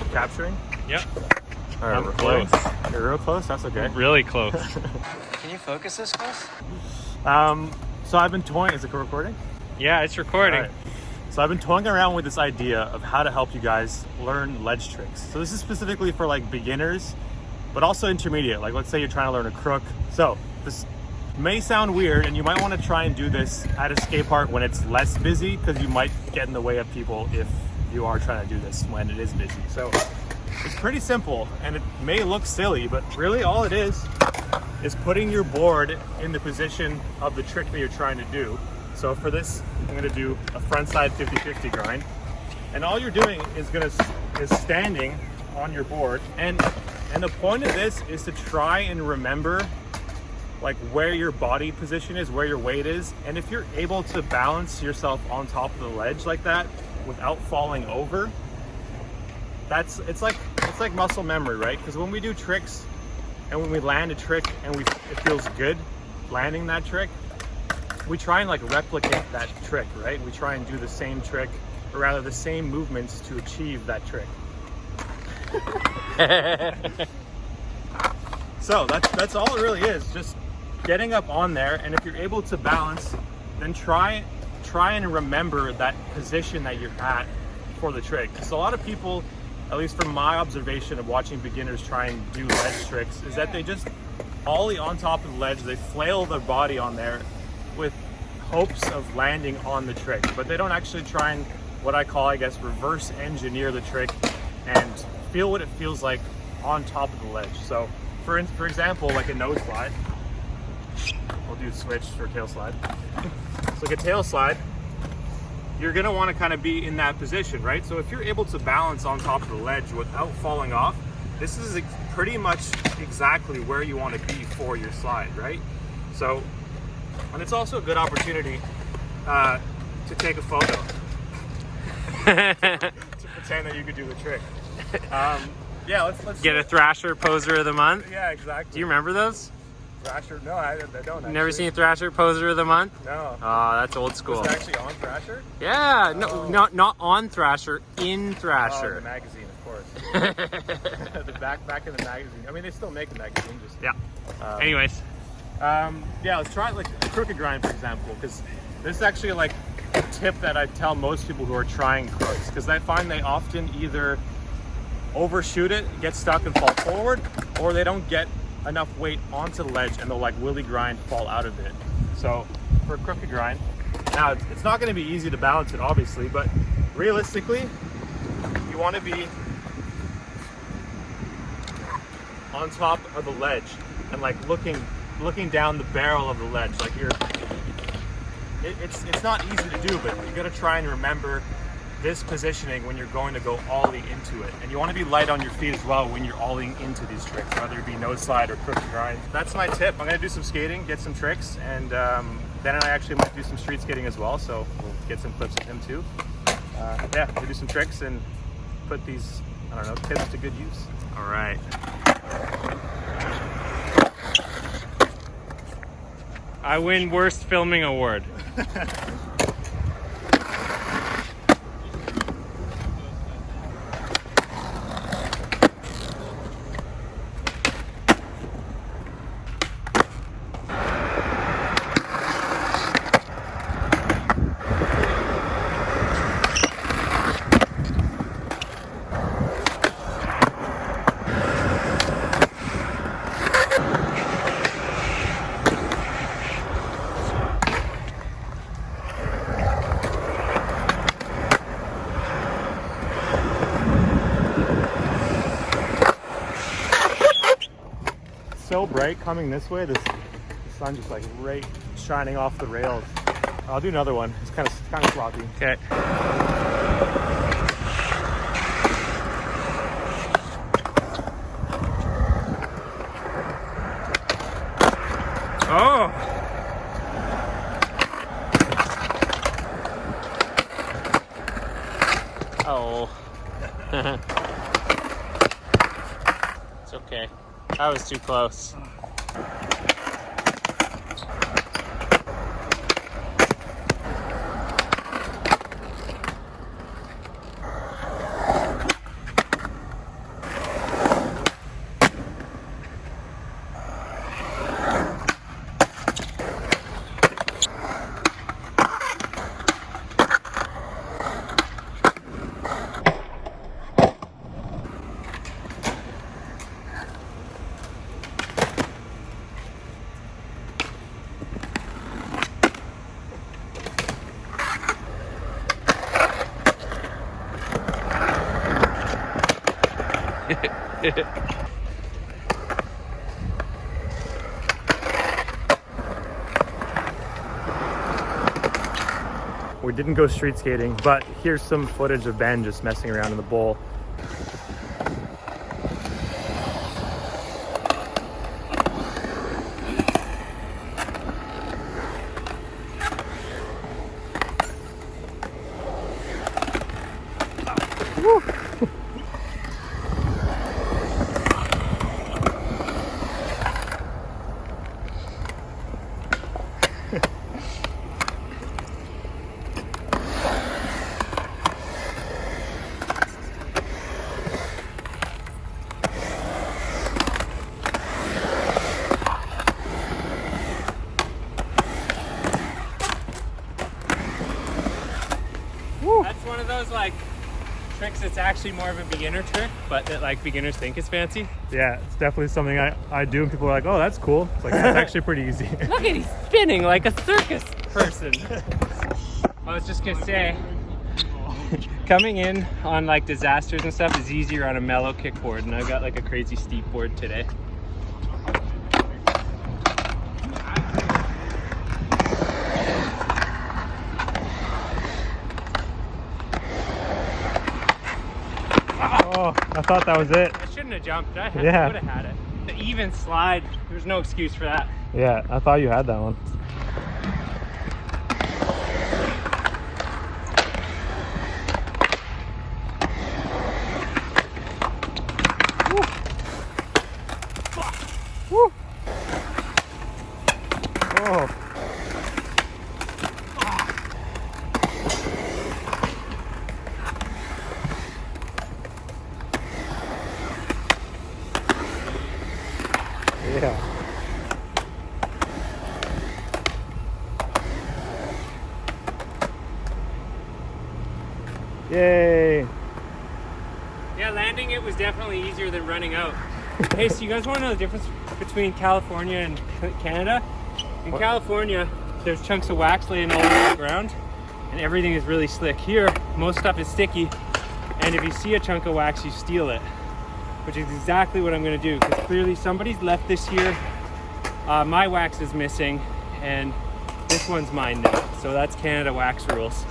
capturing? Yep. All right, I'm recording. close. You're real close? That's okay. Really close. Can you focus this close? So I've been toying, is it recording? Yeah, it's recording. All right. So I've been toying around with this idea of how to help you guys learn ledge tricks. So this is specifically for like beginners, but also intermediate. Like let's say you're trying to learn a crook. So this may sound weird and you might want to try and do this at a skate park when it's less busy, because you might get in the way of people if you are trying to do this when it is busy. So it's pretty simple and it may look silly, but really all it is putting your board in the position of the trick that you're trying to do. So for this, I'm gonna do a frontside 50-50 grind. And all you're doing is standing on your board. And the point of this is to try and remember like where your body position is, where your weight is. And if you're able to balance yourself on top of the ledge like that without falling over, it's like muscle memory, right? Because when we do tricks and when we land a trick and it feels good landing that trick, we try and like replicate that trick, right? We try and do the same trick, or rather the same movements to achieve that trick. So that's all it really is, just getting up on there. And if you're able to balance, then try and remember that position that you're at for the trick. Because a lot of people, at least from my observation of watching beginners try and do ledge tricks, is that they just ollie on top of the ledge, they flail their body on there with hopes of landing on the trick, but they don't actually try and, what I call, I guess, reverse engineer the trick and feel what it feels like on top of the ledge. So for example, like a nose slide, we'll do switch or tail slide. So like a tail slide, you're gonna wanna kind of be in that position, right? So if you're able to balance on top of the ledge without falling off, this is pretty much exactly where you wanna be for your slide, right? So, and it's also a good opportunity to take a photo, to pretend that you could do the trick. Yeah, let's Get a Thrasher Poser of the Month. Yeah, exactly. Do you remember those? Thrasher? No, I don't actually. Never seen Thrasher Poser of the Month? No. Oh, that's old school. Was it actually on Thrasher? Yeah, no, not on Thrasher, in Oh, Thrasher. the magazine, of course. The back in the magazine. I mean, they still make the magazine. Just Yeah. Anyways, yeah, let's try like a crooked grind, for example, because this is actually like a tip that I tell most people who are trying crooks, because I find they often either overshoot it, get stuck and fall forward, or they don't get enough weight onto the ledge and they'll like willy grind, fall out of it. So for a crooked grind, now it's not going to be easy to balance it, obviously, but realistically, you want to be on top of the ledge and like looking down the barrel of the ledge. Like it's not easy to do, but you got to try and remember this positioning when you're going to go ollie into it. And you want to be light on your feet as well when you're ollieing into these tricks, whether it be nose slide or crooked grind. That's my tip. I'm going to do some skating, get some tricks, and then I actually might do some street skating as well, so we'll get some clips of him too. Yeah, we'll do some tricks and put these, I don't know, tips to good use. all right. I win Worst Filming Award. So bright coming this way, the sun just like right shining off the rails. I'll do another one. It's kind of sloppy. Okay. Oh. Oh. It's okay. That was too close. We didn't go street skating, but here's some footage of Ben just messing around in the bowl. Woo. That's one of those like tricks that's actually more of a beginner trick, but that like beginners think is fancy. Yeah, it's definitely something I do, and people are like, oh, that's cool. It's like, that's actually pretty easy. Look at he's spinning like a circus person. I was just gonna say, coming in on like disasters and stuff is easier on a mellow kickboard, and I've got like a crazy steep board today. Oh, I thought that was it. I shouldn't have jumped. I would Yeah. have had it. The even slide, there's no excuse for that. Yeah, I thought you had that one. Woo. Woo. Oh. Yeah. Yay. Yeah, landing it was definitely easier than running out. Hey, so you guys want to know the difference between California and Canada? In California, there's chunks of wax laying all over the ground, and everything is really slick. Here, most stuff is sticky, and if you see a chunk of wax, you steal it, which is exactly what I'm going to do, because clearly somebody's left this here. My wax is missing, and this one's mine now. So that's Canada wax rules.